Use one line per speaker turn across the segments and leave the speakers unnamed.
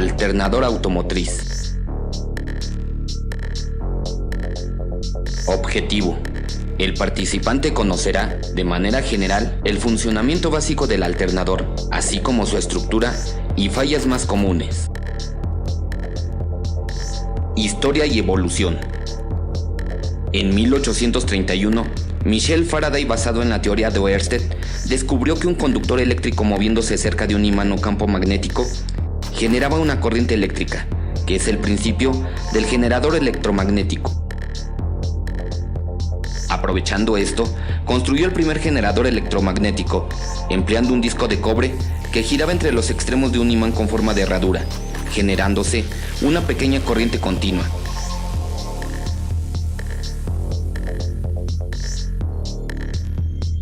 Alternador automotriz. Objetivo: el participante conocerá, de manera general, el funcionamiento básico del alternador, así como su estructura y fallas más comunes. Historia y evolución. En 1831, Michel Faraday, basado en la teoría de Oersted, descubrió que un conductor eléctrico moviéndose cerca de un imán o campo magnético generaba una corriente eléctrica, que es el principio del generador electromagnético. Aprovechando esto, construyó el primer generador electromagnético, empleando un disco de cobre que giraba entre los extremos de un imán con forma de herradura, generándose una pequeña corriente continua.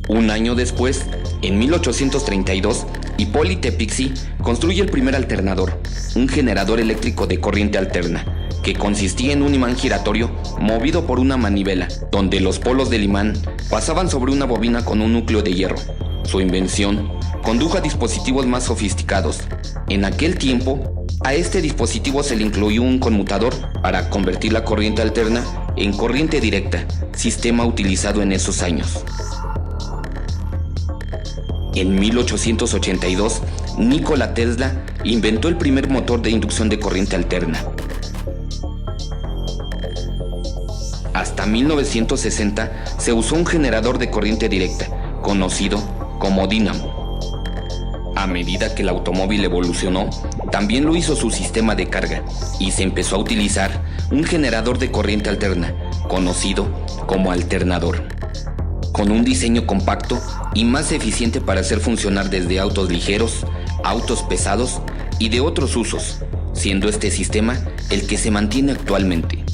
Un año después, en 1832, Hippolyte Pixii construye el primer alternador, un generador eléctrico de corriente alterna, que consistía en un imán giratorio movido por una manivela, donde los polos del imán pasaban sobre una bobina con un núcleo de hierro. Su invención condujo a dispositivos más sofisticados. En aquel tiempo, a este dispositivo se le incluyó un conmutador para convertir la corriente alterna en corriente directa, sistema utilizado en esos años. En 1882, Nikola Tesla inventó el primer motor de inducción de corriente alterna. Hasta 1960 se usó un generador de corriente directa, conocido como dínamo. A medida que el automóvil evolucionó, también lo hizo su sistema de carga, y se empezó a utilizar un generador de corriente alterna, conocido como alternador, con un diseño compacto y más eficiente para hacer funcionar desde autos ligeros, autos pesados y de otros usos, siendo este sistema el que se mantiene actualmente.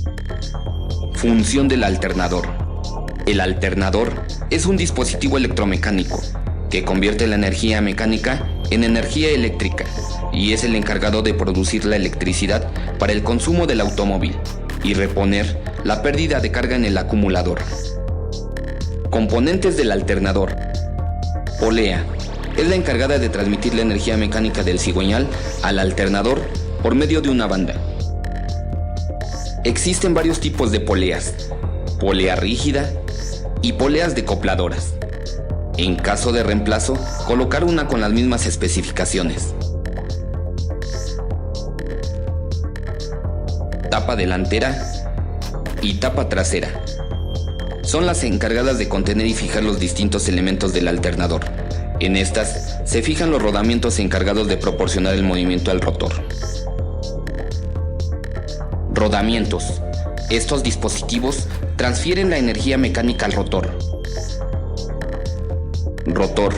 Función del alternador. El alternador es un dispositivo electromecánico que convierte la energía mecánica en energía eléctrica y es el encargado de producir la electricidad para el consumo del automóvil y reponer la pérdida de carga en el acumulador. Componentes del alternador. Polea es la encargada de transmitir la energía mecánica del cigüeñal al alternador por medio de una banda. Existen varios tipos de poleas: polea rígida y poleas decopladoras. En caso de reemplazo, colocar una con las mismas especificaciones. Tapa delantera y tapa trasera. Son las encargadas de contener y fijar los distintos elementos del alternador. En estas se fijan los rodamientos encargados de proporcionar el movimiento al rotor. Rodamientos. Estos dispositivos transfieren la energía mecánica al rotor. Rotor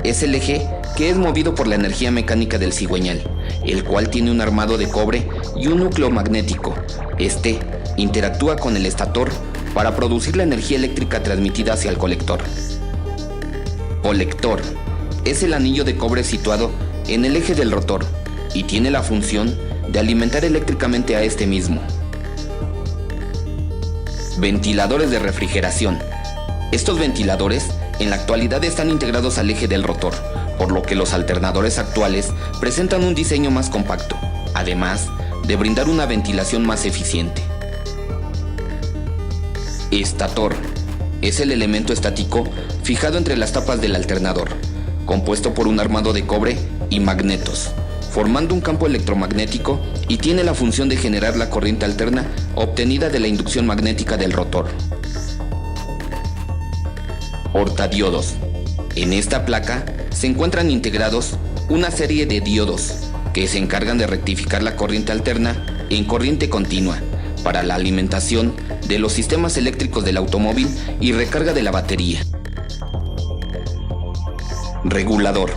es el eje que es movido por la energía mecánica del cigüeñal, el cual tiene un armado de cobre y un núcleo magnético. Este interactúa con el estator para producir la energía eléctrica transmitida hacia el colector. Colector es el anillo de cobre situado en el eje del rotor y tiene la función de alimentar eléctricamente a este mismo. Ventiladores de refrigeración. Estos ventiladores en la actualidad están integrados al eje del rotor, por lo que los alternadores actuales presentan un diseño más compacto, además de brindar una ventilación más eficiente. Estator es el elemento estático fijado entre las tapas del alternador, compuesto por un armado de cobre y magnetos, formando un campo electromagnético y tiene la función de generar la corriente alterna obtenida de la inducción magnética del rotor. Portadiodos. En esta placa se encuentran integrados una serie de diodos que se encargan de rectificar la corriente alterna en corriente continua para la alimentación de los sistemas eléctricos del automóvil y recarga de la batería. Regulador.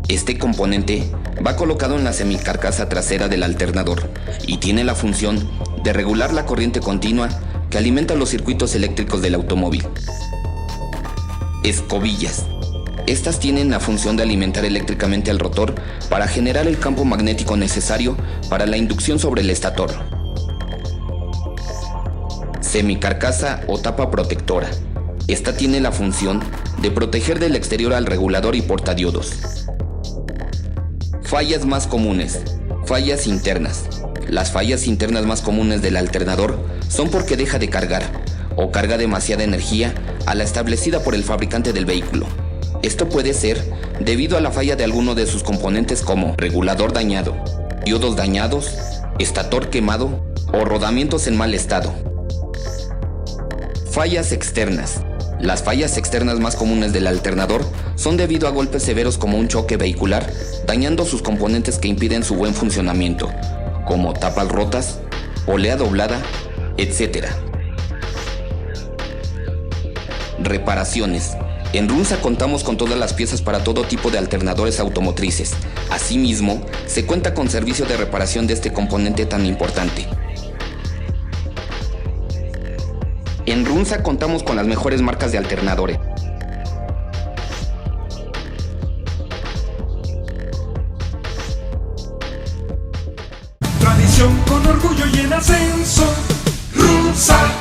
Este componente va colocado en la semicarcasa trasera del alternador y tiene la función de regular la corriente continua que alimenta los circuitos eléctricos del automóvil. Escobillas. Estas tienen la función de alimentar eléctricamente al rotor para generar el campo magnético necesario para la inducción sobre el estator. Semicarcasa o tapa protectora. Esta tiene la función de proteger del exterior al regulador y portadiodos. Fallas más comunes. Fallas internas. Las fallas internas más comunes del alternador son porque deja de cargar o carga demasiada energía a la establecida por el fabricante del vehículo. Esto puede ser debido a la falla de alguno de sus componentes como regulador dañado, diodos dañados, estator quemado o rodamientos en mal estado. Fallas externas. Las fallas externas más comunes del alternador son debido a golpes severos como un choque vehicular, dañando sus componentes que impiden su buen funcionamiento, como tapas rotas, polea doblada, etc. Reparaciones. En Runza contamos con todas las piezas para todo tipo de alternadores automotrices. Asimismo, se cuenta con servicio de reparación de este componente tan importante. En Runza contamos con las mejores marcas de alternadores.
Tradición con orgullo y en ascenso, Runza.